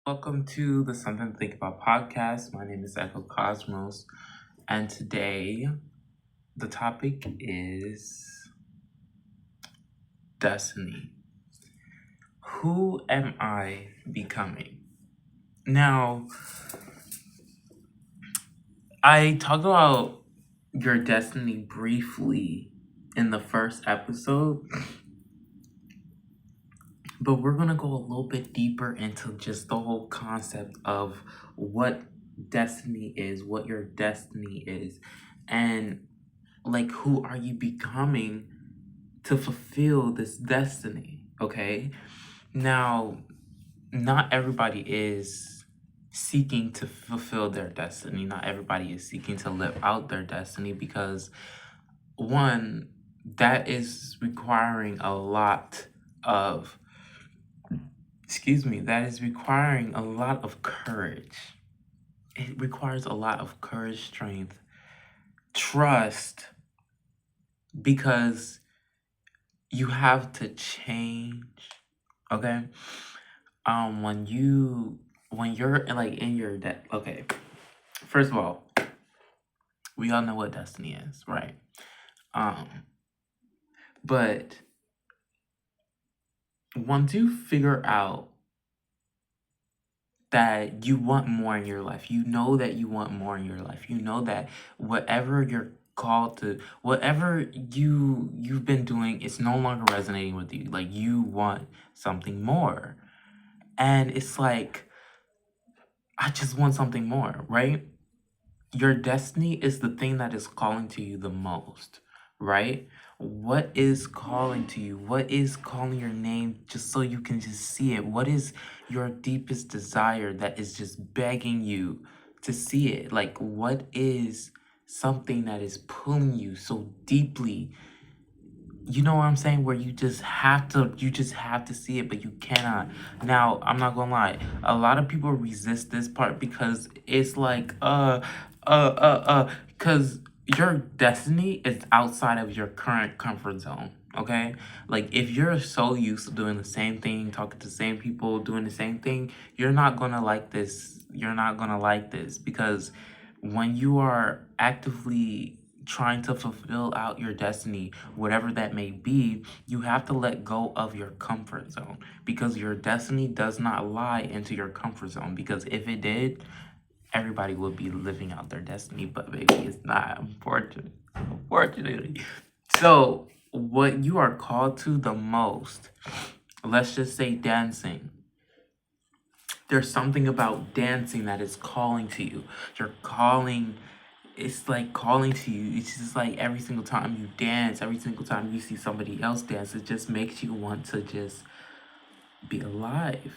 Welcome to the Something to Think About podcast. My name is 𝐒𝐡𝐢𝐧𝐠, and today the topic is destiny. Who am I becoming? Now, I talked about your destiny briefly in the first episode, but we're going to go a little bit deeper into just the whole concept of what destiny is, what your destiny is, and like who are you becoming to fulfill this destiny, okay? Now, not everybody is seeking to fulfill their destiny. Not everybody is seeking to live out their destiny because, one, that is requiring a lot of that is requiring a lot of courage. It requires a lot of courage, strength, trust, because you have to change, okay? When you're like in your okay, first of all, we all know what destiny is, right? But once you figure out that you want more in your life, you know that you want more in your life, you know that whatever you're called to, whatever you've been doing, it's no longer resonating with you. Like, you want something more. And it's like, I just want something more, right? Your destiny is the thing that is calling to you the most, right? What is calling to you? What is calling your name, just so you can just see it? What is your deepest desire that is just begging you to see it? Like, what is something that is pulling you so deeply? You know what I'm saying? Where you just have to see it, but you cannot. Now, I'm not gonna lie. A lot of people resist this part because it's like, because your destiny is outside of your current comfort zone. Okay? Like, if you're so used to doing the same thing, talking to the same people, doing the same thing, you're not gonna like this. You're not gonna like this because when you are actively trying to fulfill out your destiny, whatever that may be, you have to let go of your comfort zone because your destiny does not lie into your comfort zone. Because if it did, everybody would be living out their destiny, but maybe it's not, unfortunately. So, what you are called to the most, let's just say dancing. There's something about dancing that is calling to you. You're calling, it's like calling to you. It's just like every single time you dance, every single time you see somebody else dance, it just makes you want to just be alive.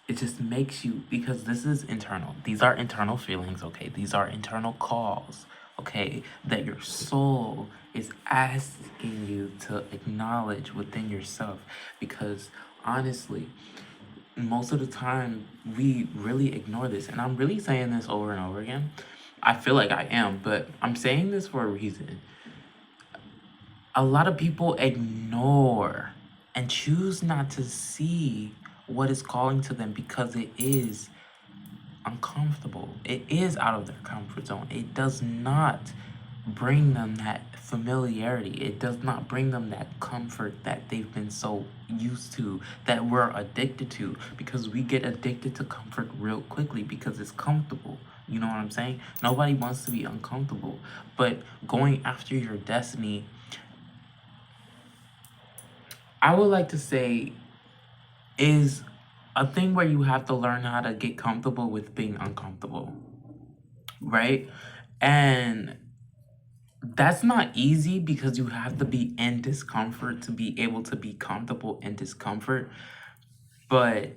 It just makes you, because this is internal. These are internal feelings, okay? These are internal calls, okay? That your soul is asking you to acknowledge within yourself. Because honestly, most of the time we really ignore this. And I'm really saying this over and over again. I feel like I am, but I'm saying this for a reason. A lot of people ignore and choose not to see what is calling to them because it is uncomfortable. It is out of their comfort zone. It does not bring them that familiarity. It does not bring them that comfort that they've been so used to, that we're addicted to, because we get addicted to comfort real quickly because it's comfortable. You know what I'm saying? Nobody wants to be uncomfortable. But going after your destiny, I would like to say, is a thing where you have to learn how to get comfortable with being uncomfortable, right? And that's not easy because you have to be in discomfort to be able to be comfortable in discomfort. But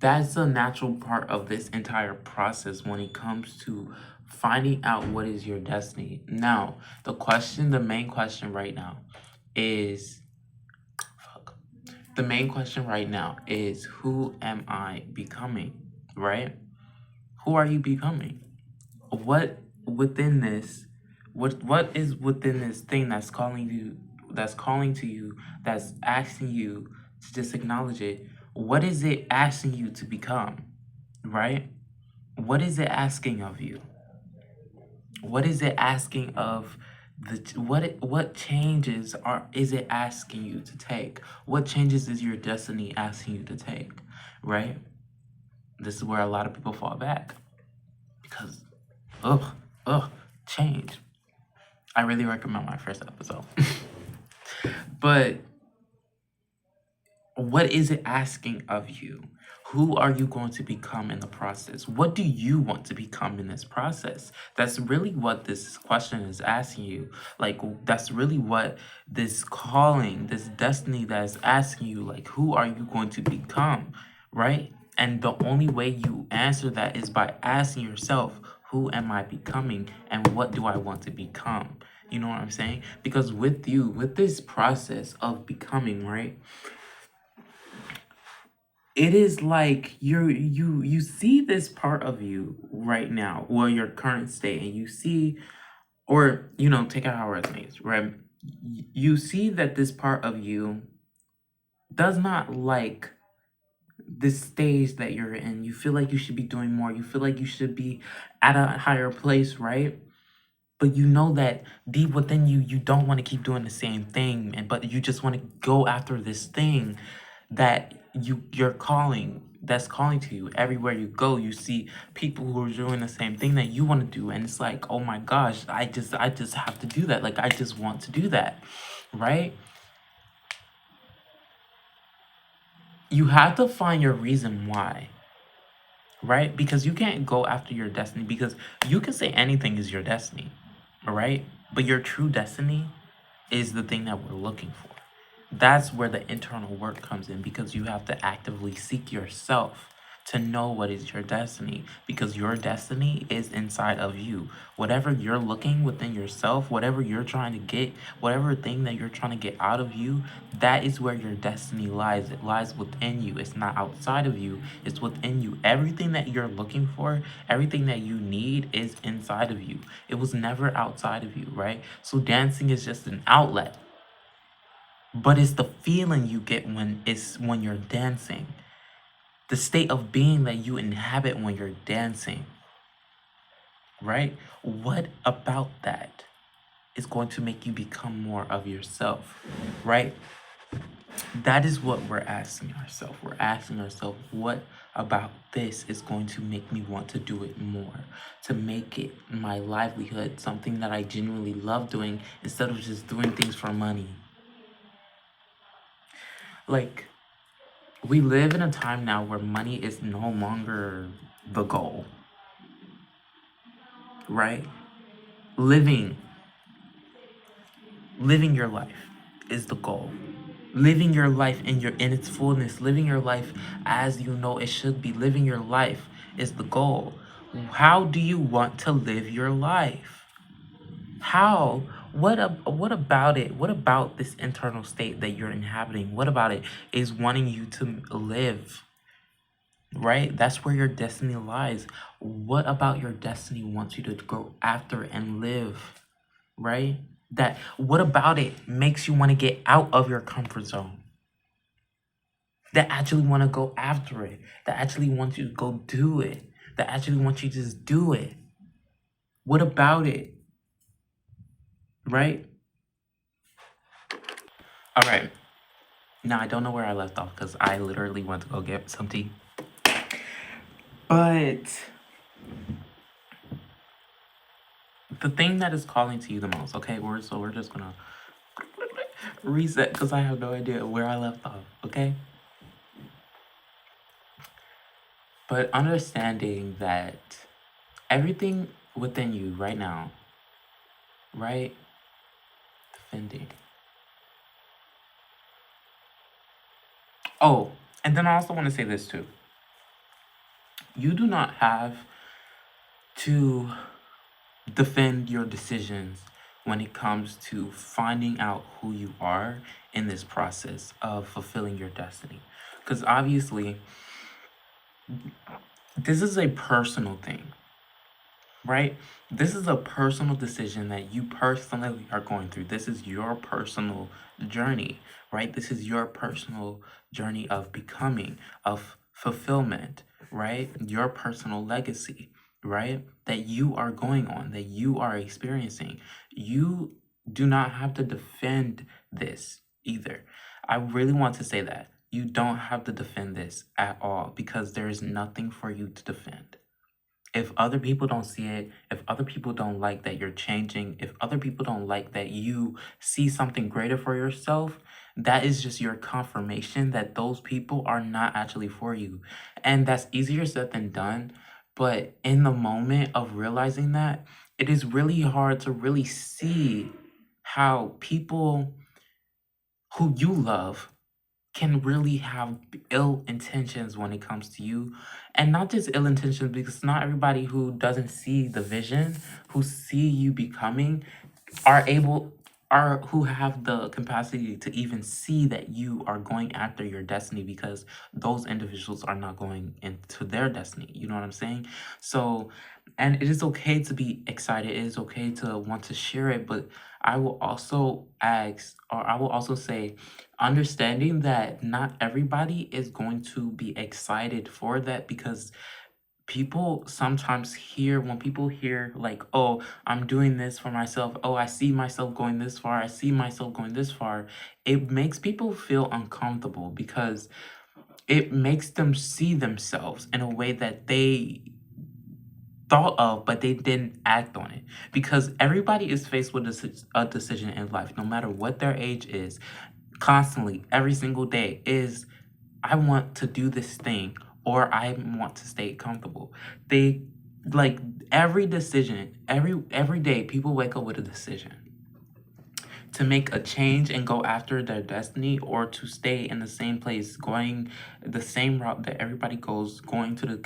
that's a natural part of this entire process when it comes to finding out what is your destiny. Now, the main question right now is, who am I becoming, right? Who are you becoming? What within this, what is within this thing that's calling to you, that's asking you to just acknowledge it? what is it asking you to become, right? What is it asking of you? What is it asking of what changes is it asking you to take? What changes is your destiny asking you to take, right? This is where a lot of people fall back because change. I really recommend my first episode. But what is it asking of you? Who are you going to become in the process? What do you want to become in this process? That's really what this question is asking you. Like, that's really what this calling, this destiny that is asking you, like, who are you going to become, right? And the only way you answer that is by asking yourself, who am I becoming and what do I want to become? You know what I'm saying? Because with this process of becoming, right? It is like you see this part of you right now, or your current state, and you see, or take out how it resonates, right? You see that this part of you does not like this stage that you're in. You feel like you should be doing more. You feel like you should be at a higher place, right? But you know that deep within you, you don't want to keep doing the same thing, but you just want to go after this thing that that's calling to you. Everywhere you go, you see people who are doing the same thing that you want to do, and it's like, oh my gosh, I just have to do that. Like, I just want to do that, right? You have to find your reason why, right? Because you can't go after your destiny, because you can say anything is your destiny, all right? But your true destiny is the thing that we're looking for. That's where the internal work comes in, because you have to actively seek yourself to know what is your destiny, because your destiny is inside of you. Whatever you're looking within yourself, whatever you're trying to get, whatever thing that you're trying to get out of you, that is where your destiny lies. It lies within you. It's not outside of you. It's within you. Everything that you're looking for, everything that you need is inside of you. It was never outside of you, right? So dancing is just an outlet. But it's the feeling you get when you're dancing. The state of being that you inhabit when you're dancing. Right? What about that is going to make you become more of yourself? Right? That is what we're asking ourselves. We're asking ourselves, what about this is going to make me want to do it more? To make it my livelihood, something that I genuinely love doing, instead of just doing things for money. Like, we live in a time now where money is no longer the goal, right? Living your life is the goal. Living your life in its fullness, living your life as you know it should be, living your life is the goal. How do you want to live your life? How? What about it? What about this internal state that you're inhabiting? What about it is wanting you to live? Right? That's where your destiny lies. What about your destiny wants you to go after and live? Right? What about it makes you want to get out of your comfort zone? That actually want to go after it. That actually wants you to go do it. That actually wants you to just do it. What about it? Right? All right. Now, I don't know where I left off because I literally went to go get some tea. But the thing that is calling to you the most, okay? We're just gonna reset because I have no idea where I left off, okay? But understanding that everything within you right now, right? Defending. Oh, and then I also want to say this too. You do not have to defend your decisions when it comes to finding out who you are in this process of fulfilling your destiny. Because obviously, this is a personal thing, right? This is a personal decision that you personally are going through. This is your personal journey, right? This is your personal journey of becoming, of fulfillment, right? Your personal legacy, right? That you are going on, that you are experiencing. You do not have to defend this either. I really want to say that. You don't have to defend this at all because there is nothing for you to defend. If other people don't see it, if other people don't like that you're changing, if other people don't like that you see something greater for yourself, that is just your confirmation that those people are not actually for you. And that's easier said than done. But in the moment of realizing that, it is really hard to really see how people who you love can really have ill intentions when it comes to you. And not just ill intentions, because not everybody who doesn't see the vision, who see you becoming, are able are who have the capacity to even see that you are going after your destiny, because those individuals are not going into their destiny. You know what I'm saying? So, and it is okay to be excited, it is okay to want to share it, but I will also ask, or I will also say, understanding that not everybody is going to be excited for that, because people sometimes hear, when people hear like, oh, I'm doing this for myself, oh, I see myself going this far, I see myself going this far, it makes people feel uncomfortable because it makes them see themselves in a way that they thought of but they didn't act on it. Because everybody is faced with a decision in life, no matter what their age is, constantly, every single day, is I want to do this thing or I want to stay comfortable. They, like, every decision, every day people wake up with a decision to make a change and go after their destiny, or to stay in the same place, going the same route that everybody goes, going to the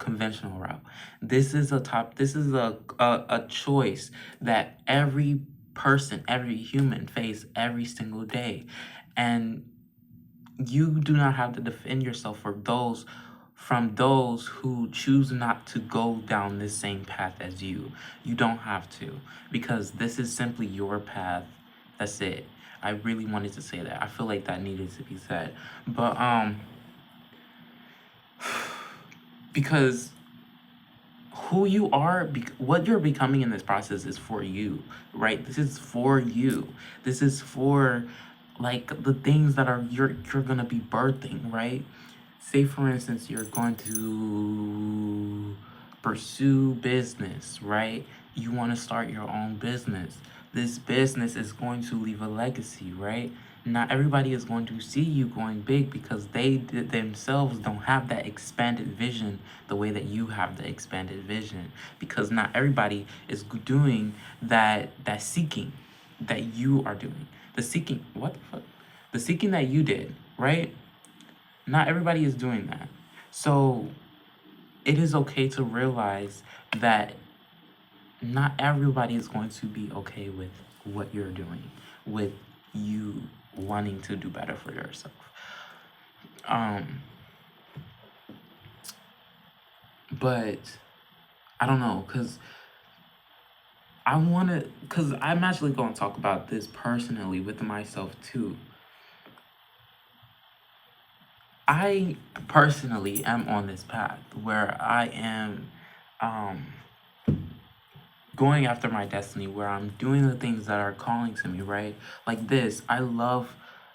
conventional route. This is a choice that every person, every human face every single day. And you do not have to defend yourself from those who choose not to go down this same path as you. You don't have to, because this is simply your path. That's it. I really wanted to say that. I feel like that needed to be said. But because who you are, what you're becoming in this process is for you, right? This is for you. This is for, like, the things that are you're gonna be birthing, right? Say for instance, you're going to pursue business, right? You want to start your own business. This business is going to leave a legacy, right? Not everybody is going to see you going big because they themselves don't have that expanded vision the way that you have the expanded vision. Because not everybody is doing that seeking that you are doing. The seeking, what the fuck? The seeking that you did, right? Not everybody is doing that. So it is okay to realize that not everybody is going to be okay with what you're doing, with you wanting to do better for yourself. But I don't know, because I'm actually going to talk about this personally with myself too. I personally am on this path where I am going after my destiny, where I'm doing the things that are calling to me, right? Like this,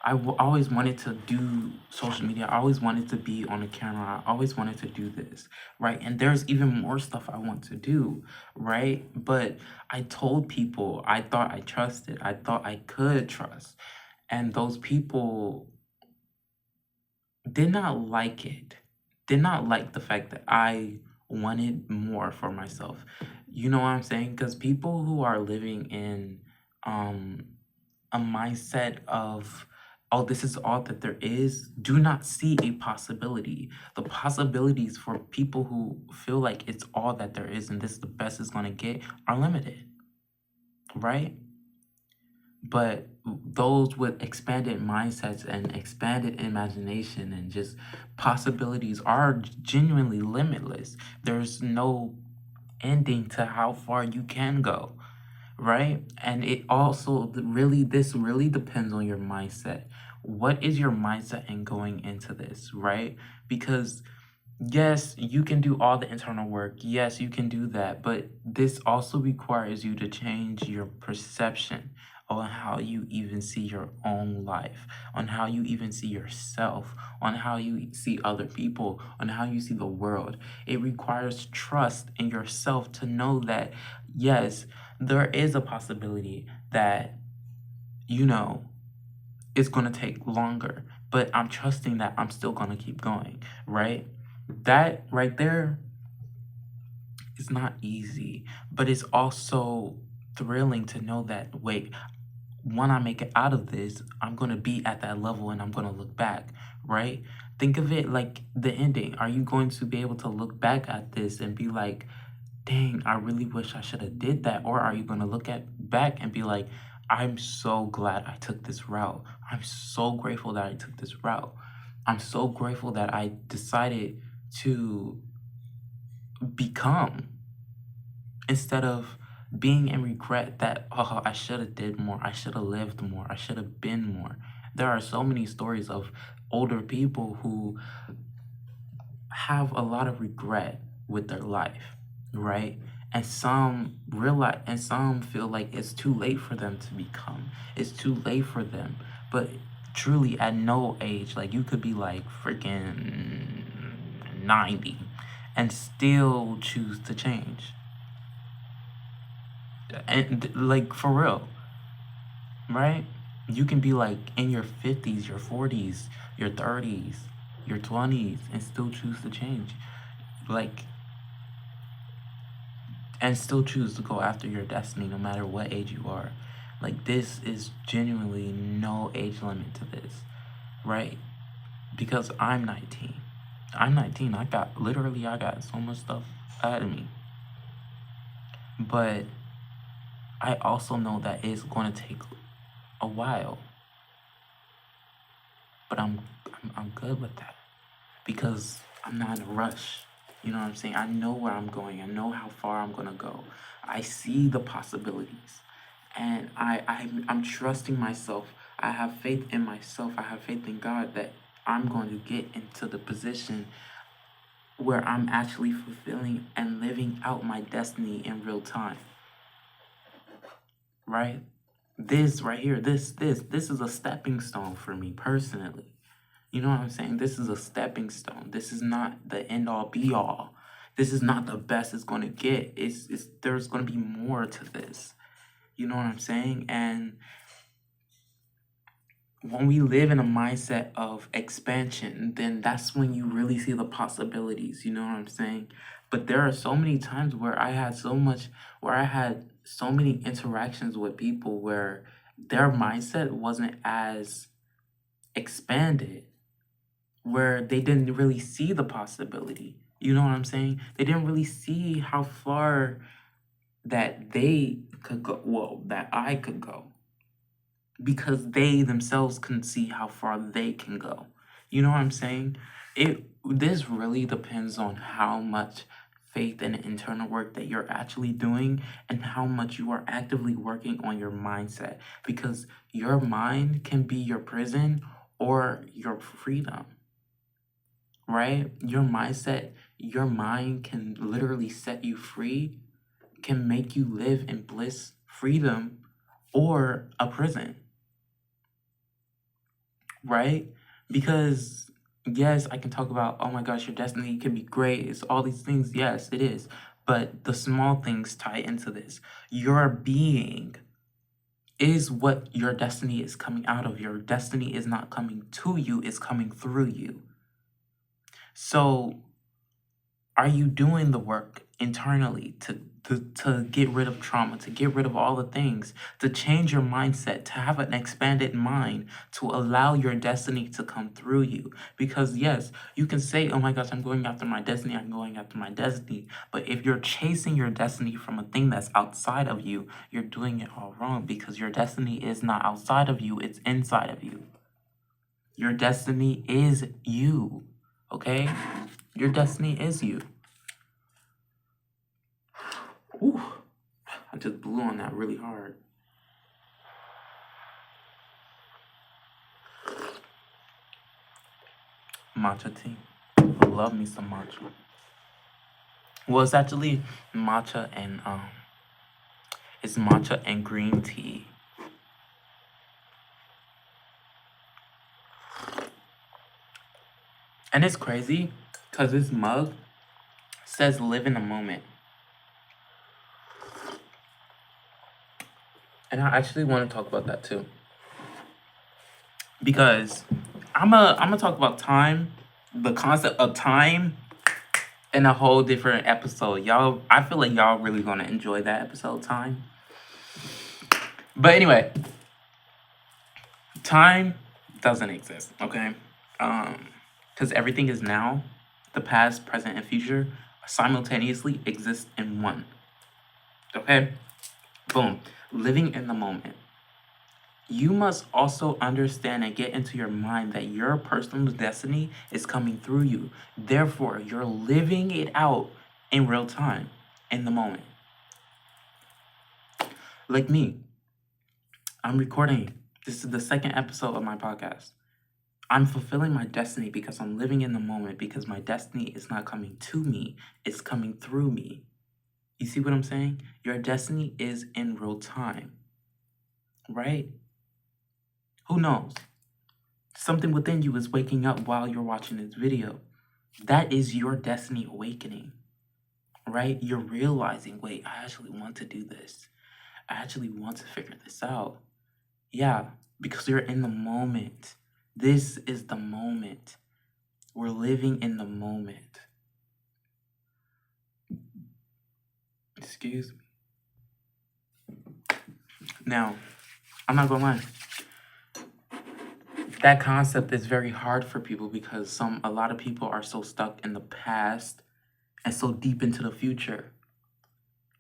always wanted to do social media. I always wanted to be on the camera. I always wanted to do this, right? And there's even more stuff I want to do, right? But I told people I thought I trusted, I thought I could trust. And those people did not like it, did not like the fact that I wanted more for myself. You know what I'm saying? Because people who are living in um a mindset of, oh, this is all that there is, do not see a possibility. The possibilities for people who feel like it's all that there is and this is the best it's gonna get are limited, right? But those with expanded mindsets and expanded imagination and just possibilities are genuinely limitless. There's no ending to how far you can go, right? And it also this really depends on your mindset. What is your mindset in going into this, right? Because yes, you can do all the internal work. Yes, you can do that. But this also requires you to change your perception on how you even see your own life, on how you even see yourself, on how you see other people, on how you see the world. It requires trust in yourself to know that, yes, there is a possibility that, you know, it's going to take longer, but I'm trusting that I'm still going to keep going, right? That right there is not easy, but it's also thrilling to know that, wait, when I make it out of this, I'm going to be at that level and I'm going to look back, right? Think of it like the ending. Are you going to be able to look back at this and be like, dang, I really wish I should have did that? Or are you going to look at back and be like, I'm so glad I took this route. I'm so grateful that I took this route. I'm so grateful that I decided to become, instead of being in regret that, oh, I should have did more, I should have lived more, I should have been more. There are so many stories of older people who have a lot of regret with their life, right? And some realize, and some feel like it's too late for them to become. It's too late for them. But truly, at no age, like you could be like freaking 90 and still choose to change. And like for real, right? You can be like in your 50s, your 40s, your 30s, your 20s and still choose to change. Like, and still choose to go after your destiny no matter what age you are. Like, this is genuinely no age limit to this, right? Because I'm 19. I'm 19. I got so much stuff out of me. But I also know that it's going to take a while. But I'm good with that because I'm not in a rush. You know what I'm saying? I know where I'm going. I know how far I'm going to go. I see the possibilities. And I'm trusting myself. I have faith in myself. I have faith in God that I'm going to get into the position where I'm actually fulfilling and living out my destiny in real time. Right? This right here, this is a stepping stone for me personally. You know what I'm saying? This is a stepping stone. This is not the end all be all. This is not the best it's going to get. It's there's going to be more to this. You know what I'm saying? And when we live in a mindset of expansion, then that's when you really see the possibilities. You know what I'm saying? But there are so many times where I had so many interactions with people where their mindset wasn't as expanded, where they didn't really see the possibility. You know what I'm saying? They didn't really see how far that they could go, well, that I could go, because they themselves couldn't see how far they can go. You know what I'm saying? This really depends on how much faith and internal work that you're actually doing and how much you are actively working on your mindset, because your mind can be your prison or your freedom. Right? Your mindset, your mind can literally set you free, can make you live in bliss, freedom, or a prison. Right? Because, yes, I can talk about, oh my gosh, your destiny can be great. It's all these things. Yes, it is. But the small things tie into this. Your being is what your destiny is coming out of. Your destiny is not coming to you, it's coming through you. So, are you doing the work internally to get rid of trauma, to get rid of all the things, to change your mindset, to have an expanded mind, to allow your destiny to come through you? Because yes, you can say, oh my gosh, I'm going after my destiny, I'm going after my destiny. But if you're chasing your destiny from a thing that's outside of you, you're doing it all wrong, because your destiny is not outside of you, it's inside of you. Your destiny is you, okay? Your destiny is you. Ooh, I just blew on that really hard. Matcha tea. Love me some matcha. Well, it's actually matcha and it's matcha and green tea. And it's crazy because this mug says live in the moment. And I actually want to talk about that too. Because I'm gonna talk about time, the concept of time, in a whole different episode. Y'all, I feel like y'all really gonna enjoy that episode, time. But anyway, time doesn't exist, okay? Because everything is now. The past, present, and future simultaneously exist in one. Okay? Boom. Living in the moment. You must also understand and get into your mind that your personal destiny is coming through you. Therefore, you're living it out in real time, in the moment. Like me, I'm recording. This is the second episode of my podcast. I'm fulfilling my destiny because I'm living in the moment, because my destiny is not coming to me, it's coming through me. You see what I'm saying? Your destiny is in real time, right? Who knows? Something within you is waking up while you're watching this video. That is your destiny awakening, right? You're realizing, wait, I actually want to do this. I actually want to figure this out. Yeah, because you're in the moment. This is the moment. We're living in the moment. Excuse me. Now, I'm not gonna lie. That concept is very hard for people because a lot of people are so stuck in the past and so deep into the future,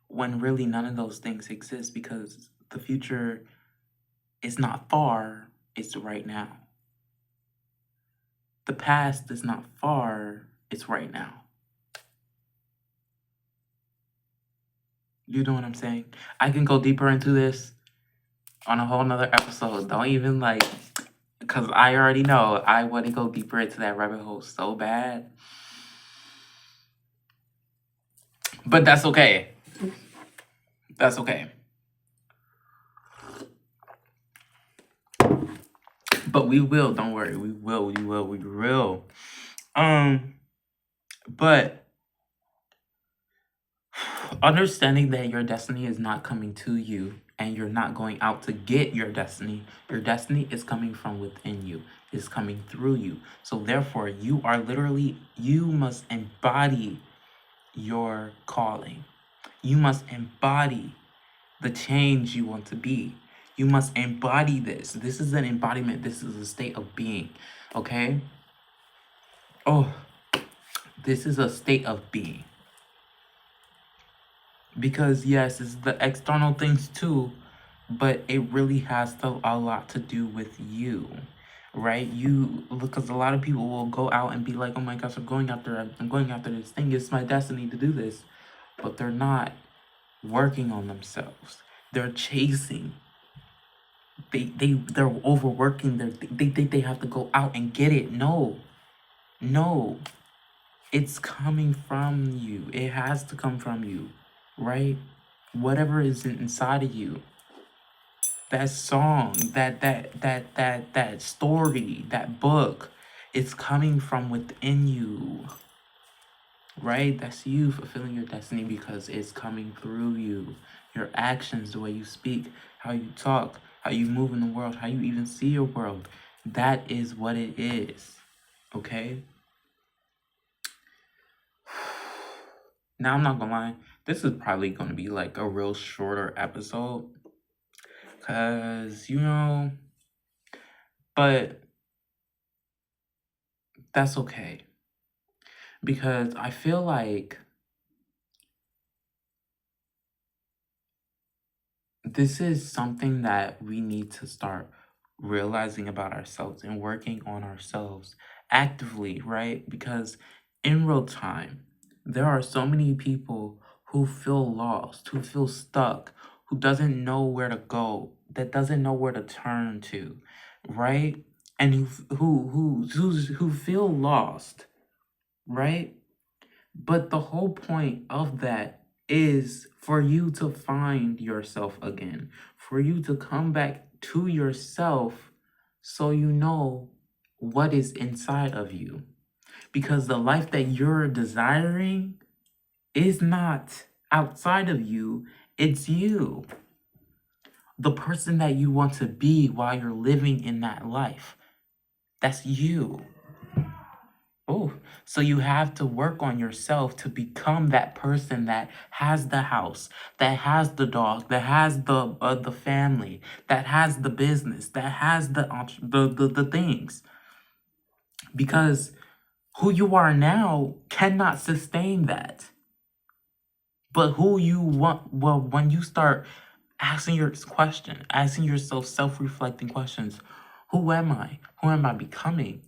when really none of those things exist, because the future is not far, it's right now. The past is not far, it's right now. You know what I'm saying? I can go deeper into this on a whole nother episode. Don't even because I already know I want to go deeper into that rabbit hole so bad. But that's okay. That's okay. But we will, don't worry. We will. But understanding that your destiny is not coming to you and you're not going out to get your destiny is coming from within you, is coming through you. So therefore, you must embody your calling. You must embody the change you want to be. You must embody this. This is an embodiment. This is a state of being. Okay? Oh, this is a state of being. Because yes, it's the external things too, but it really has a lot to do with you, right? Because a lot of people will go out and be like, oh my gosh, I'm going after this thing. It's my destiny to do this. But they're not working on themselves. They're chasing. They're overworking. They think they have to go out and get it. No. It's coming from you. It has to come from you, right? Whatever is inside of you, that song, that story, that book, it's coming from within you, right? That's you fulfilling your destiny because it's coming through you. Your actions, the way you speak, how you talk, how you move in the world, how you even see your world. That is what it is, okay? Now, I'm not gonna lie, this is probably gonna be like a real shorter episode. Because, but that's okay. Because I feel like this is something that we need to start realizing about ourselves and working on ourselves actively, right? Because in real time, there are so many people who feel lost, who feel stuck, who doesn't know where to go, that doesn't know where to turn to, right? And who feel lost, right? But the whole point of that is for you to find yourself again, for you to come back to yourself so you know what is inside of you. Because the life that you're desiring is not outside of you, it's you. The person that you want to be while you're living in that life, that's you. Oh, so you have to work on yourself to become that person that has the house, that has the dog, that has the family, that has the business, that has the things. Because who you are now cannot sustain that. But who you want, well, when you start asking yourself self-reflecting questions, who am I? Who am I becoming?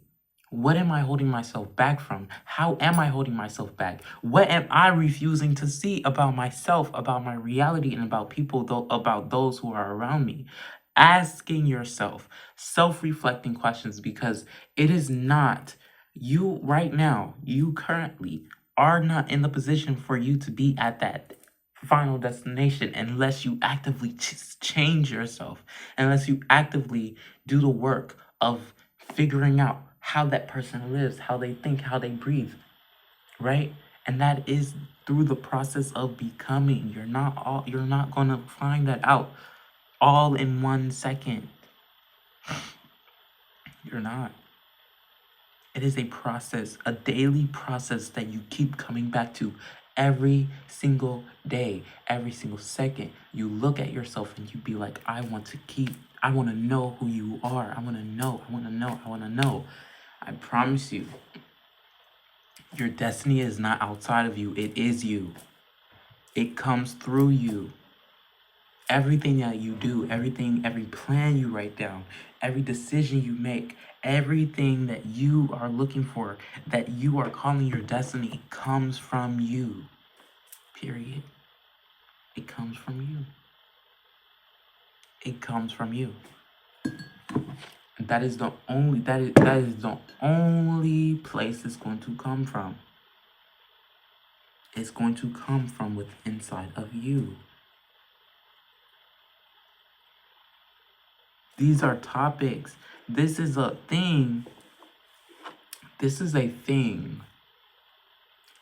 What am I holding myself back from? How am I holding myself back? What am I refusing to see about myself, about my reality, and about people, about those who are around me? Asking yourself self-reflecting questions, because it is not you right now, you currently are not in the position for you to be at that final destination unless you actively change yourself, unless you actively do the work of figuring out how that person lives, how they think, how they breathe, right? And that is through the process of becoming. You're not gonna find that out all in 1 second. You're not. It is a process, a daily process that you keep coming back to every single day, every single second. You look at yourself and you be like, I want to know who you are. I want to know. I promise you, your destiny is not outside of you. It is you. It comes through you. Everything that you do, every plan you write down, every decision you make, everything that you are looking for, that you are calling your destiny, comes from you. Period. It comes from you. It comes from you. That is the only place it's going to come from. It's going to come from within inside of you. These are topics. This is a thing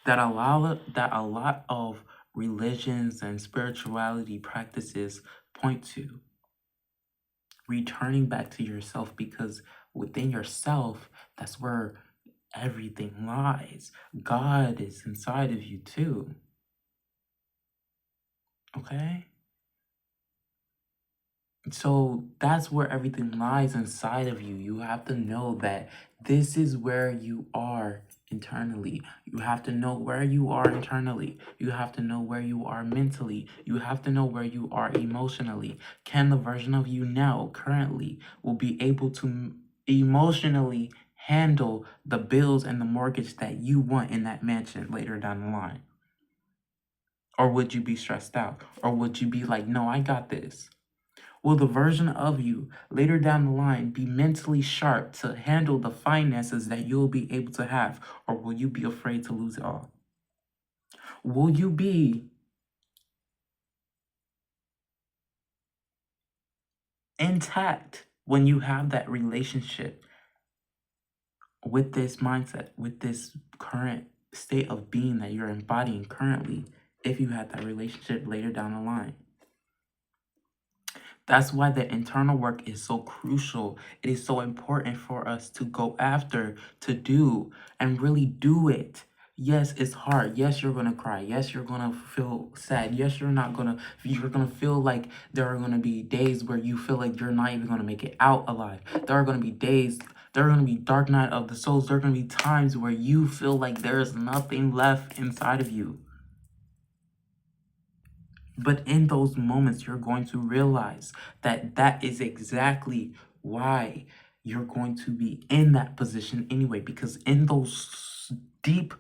that a lot of religions and spirituality practices point to. Returning back to yourself, because within yourself, that's where everything lies. God is inside of you too. Okay? So that's where everything lies, inside of you. You have to know that this is where you are internally. You have to know where you are internally. You have to know where you are mentally. You have to know where you are emotionally. Can the version of you now, currently, will be able to emotionally handle the bills and the mortgage that you want in that mansion later down the line? Or would you be stressed out? Or would you be like, no, I got this? Will the version of you later down the line be mentally sharp to handle the finances that you'll be able to have? Or will you be afraid to lose it all? Will you be intact when you have that relationship with this mindset, with this current state of being that you're embodying currently, if you had that relationship later down the line? That's why the internal work is so crucial. It is so important for us to go after, to do, and really do it. Yes, it's hard. Yes, you're gonna cry. Yes, you're gonna feel sad. Yes, you're gonna feel like there are gonna be days where you feel like you're not even gonna make it out alive. There are gonna be dark night of the souls. There are gonna be times where you feel like there's nothing left inside of you. But in those moments, you're going to realize that that is exactly why you're going to be in that position anyway. Because in those deep,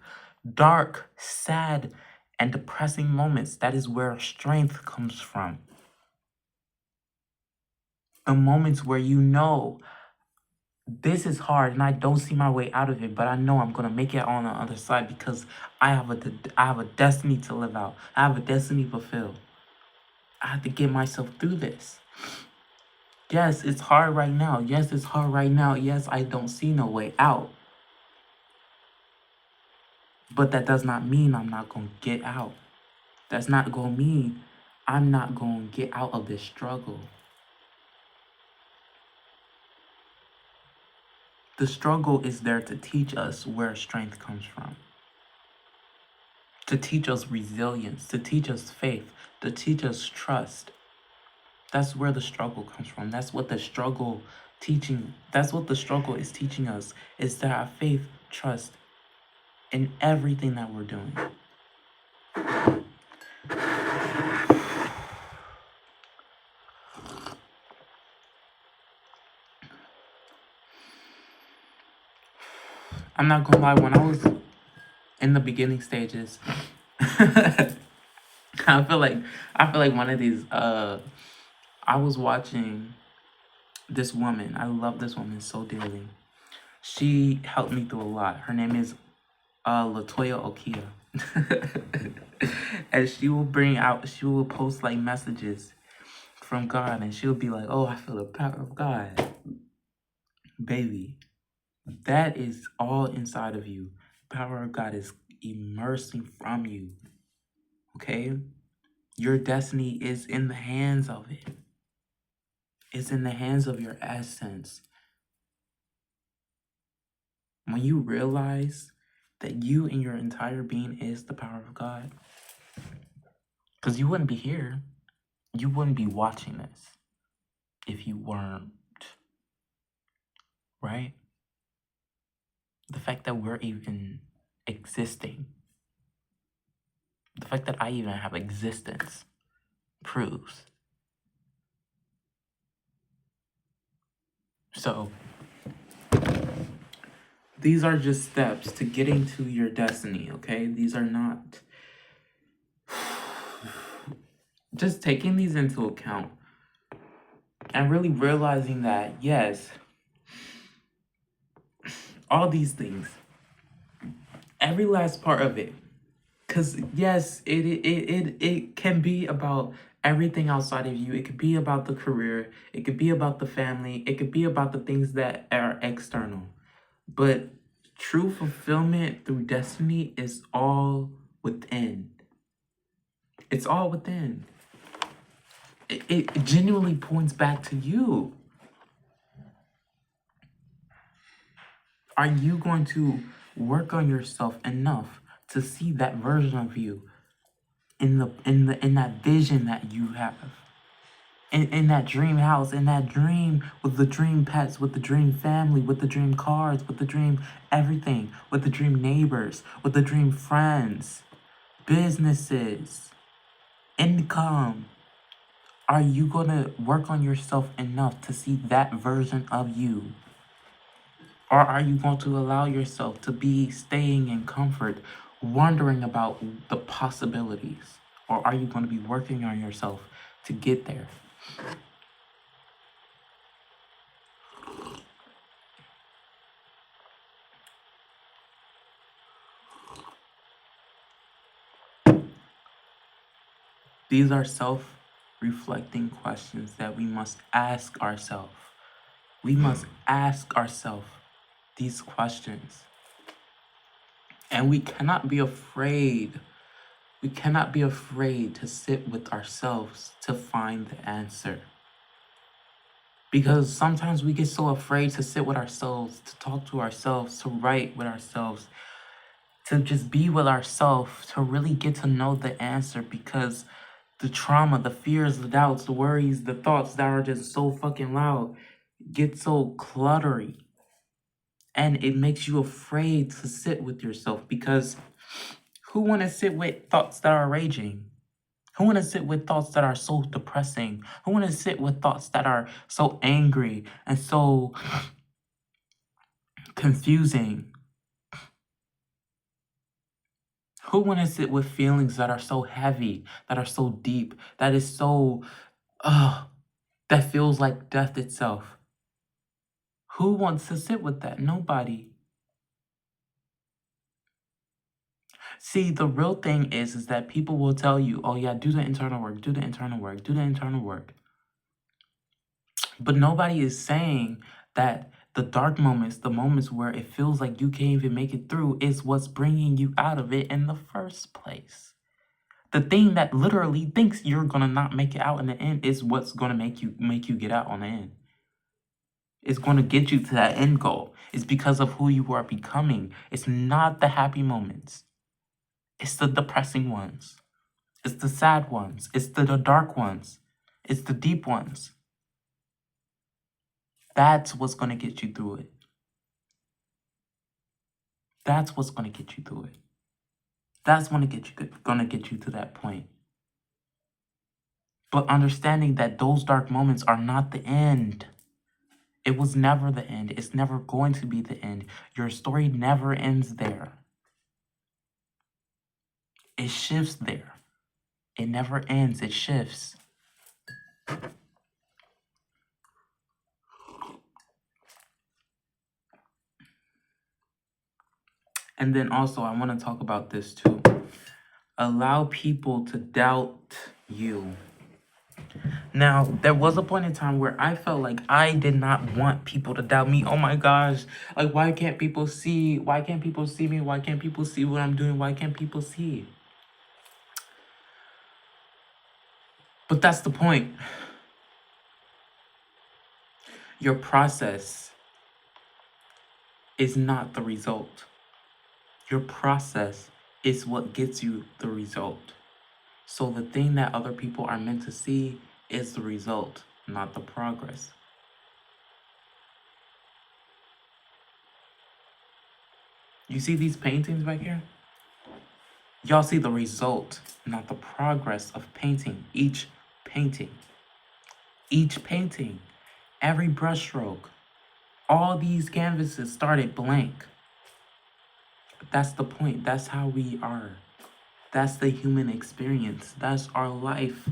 dark, sad, and depressing moments, that is where strength comes from. The moments where you know this is hard and I don't see my way out of it, but I know I'm going to make it on the other side because I have a destiny to live out. I have a destiny to fulfill. I have to get myself through this. Yes, it's hard right now. Yes, it's hard right now. Yes, I don't see no way out. But that does not mean I'm not going to get out. That's not going to mean I'm not going to get out of this struggle. The struggle is there to teach us where strength comes from. To teach us resilience, to teach us faith, to teach us trust. That's where the struggle comes from. That's what the struggle is teaching us, is to have faith, trust in everything that we're doing. I'm not gonna lie, when I was in the beginning stages, I feel like one of these I was watching this woman. I love this woman so dearly. She helped me through a lot. Her name is 𝐿atoya Okia. And she will post like messages from God, and she'll be like, oh, I feel the power of God. Baby, that is all inside of you. The power of God is immersing from you. Okay? Your destiny is in the hands of it. It's in the hands of your essence. When you realize that you and your entire being is the power of God, because you wouldn't be here. You wouldn't be watching this if you weren't, right? The fact that we're even existing, the fact that I even have existence proves. So, these are just steps to getting to your destiny, okay? These are not... Just taking these into account and really realizing that, yes, all these things, every last part of it, because yes, it can be about everything outside of you. It could be about the career. It could be about the family. It could be about the things that are external. But true fulfillment through destiny is all within. It's all within. It genuinely points back to you. Are you going to work on yourself enough to see that version of you in that vision that you have? In that dream house, in that dream with the dream pets, with the dream family, with the dream cars, with the dream everything, with the dream neighbors, with the dream friends, businesses, income. Are you going to work on yourself enough to see that version of you? Or are you going to allow yourself to be staying in comfort, wondering about the possibilities? Or are you going to be working on yourself to get there? These are self-reflecting questions that we must ask ourselves. We must ask ourselves these questions. And we cannot be afraid. We cannot be afraid to sit with ourselves to find the answer. Because sometimes we get so afraid to sit with ourselves, to talk to ourselves, to write with ourselves, to just be with ourselves, to really get to know the answer, because the trauma, the fears, the doubts, the worries, the thoughts that are just so fucking loud get so cluttery. And it makes you afraid to sit with yourself, because who want to sit with thoughts that are raging? Who want to sit with thoughts that are so depressing? Who want to sit with thoughts that are so angry and so confusing? Who want to sit with feelings that are so heavy, that are so deep, that is so, that feels like death itself? Who wants to sit with that? Nobody. See, the real thing is that people will tell you, oh yeah, do the internal work, do the internal work, do the internal work. But nobody is saying that the dark moments, the moments where it feels like you can't even make it through, is what's bringing you out of it in the first place. The thing that literally thinks you're gonna not make it out in the end is what's gonna make you get out on the end. It's gonna get you to that end goal. It's because of who you are becoming. It's not the happy moments. It's the depressing ones. It's the sad ones. It's the dark ones. It's the deep ones. That's what's gonna get you through it. That's what's gonna get you through it. That's gonna get you to that point. But understanding that those dark moments are not the end. It was never the end. It's never going to be the end. Your story never ends there. It shifts there. It never ends. It shifts. And then also, I want to talk about this too. Allow people to doubt you. Now, there was a point in time where I felt like I did not want people to doubt me. Oh my gosh. Like, why can't people see? Why can't people see me? Why can't people see what I'm doing? Why can't people see? But that's the point. Your process is not the result. Your process is what gets you the result. So the thing that other people are meant to see is the result, not the progress. You see these paintings back here? Y'all see the result, not the progress of painting. Each painting, every brushstroke, all these canvases started blank. But that's the point. That's how we are. That's the human experience. That's our life.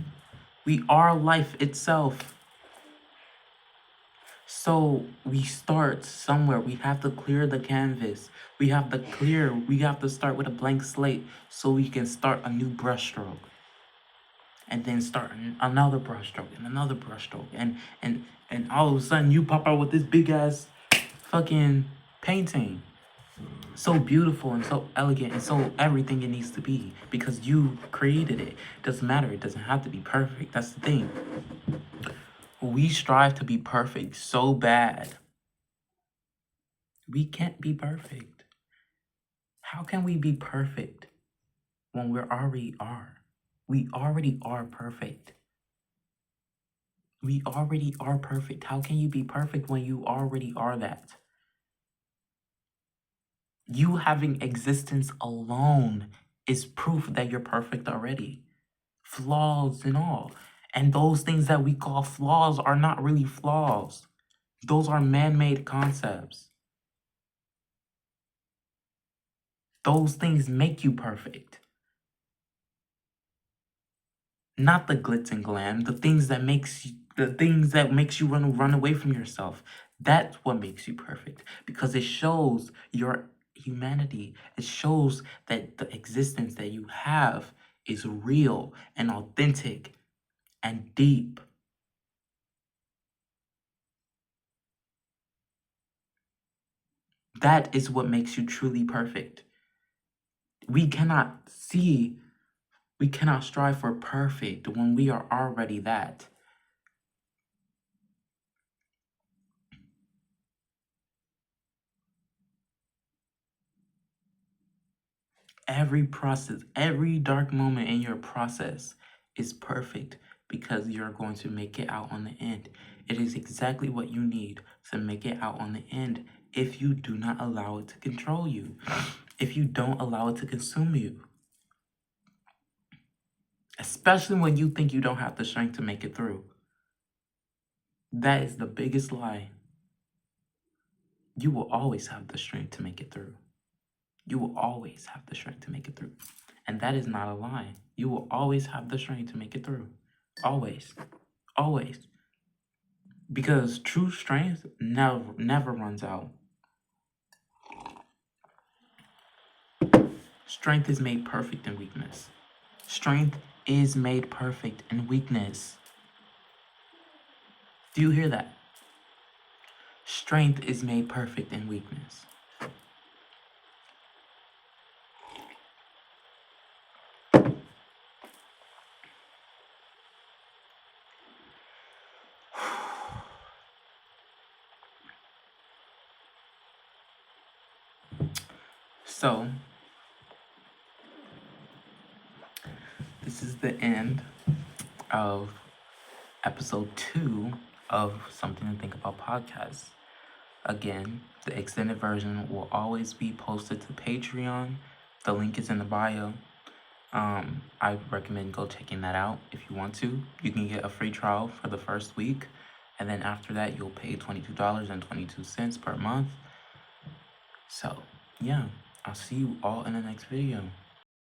We are life itself. So we start somewhere. We have to clear the canvas. We have to start with a blank slate so we can start a new brushstroke. And then start another brushstroke and another brushstroke. And all of a sudden you pop out with this big ass fucking painting. So beautiful and so elegant and so everything it needs to be because you created it. Doesn't matter. It doesn't have to be perfect. That's the thing. We strive to be perfect so bad. We can't be perfect. How can we be perfect when we already are? We already are perfect. We already are perfect. How can you be perfect when you already are that? You having existence alone is proof that you're perfect already. Flaws and all. And those things that we call flaws are not really flaws. Those are man-made concepts. Those things make you perfect. Not the glitz and glam, the things that makes you run away from yourself. That's what makes you perfect because it shows your humanity. It shows that the existence that you have is real and authentic and deep. That is what makes you truly perfect. We cannot strive for perfect when we are already that. Every process, every dark moment in your process is perfect because you're going to make it out on the end. It is exactly what you need to make it out on the end if you do not allow it to control you, if you don't allow it to consume you. Especially when you think you don't have the strength to make it through. That is the biggest lie. You will always have the strength to make it through. You will always have the strength to make it through. And that is not a lie. You will always have the strength to make it through. Always. Always. Because true strength never runs out. Strength is made perfect in weakness. Strength is made perfect in weakness. Do you hear that? Strength is made perfect in weakness. So, this is the end of episode 2 of Something to Think About podcast. Again, the extended version will always be posted to Patreon. The link is in the bio. I recommend go checking that out if you want to. You can get a free trial for the first week, and then after that, you'll pay $22.22 per month. So, yeah, I'll see you all in the next video.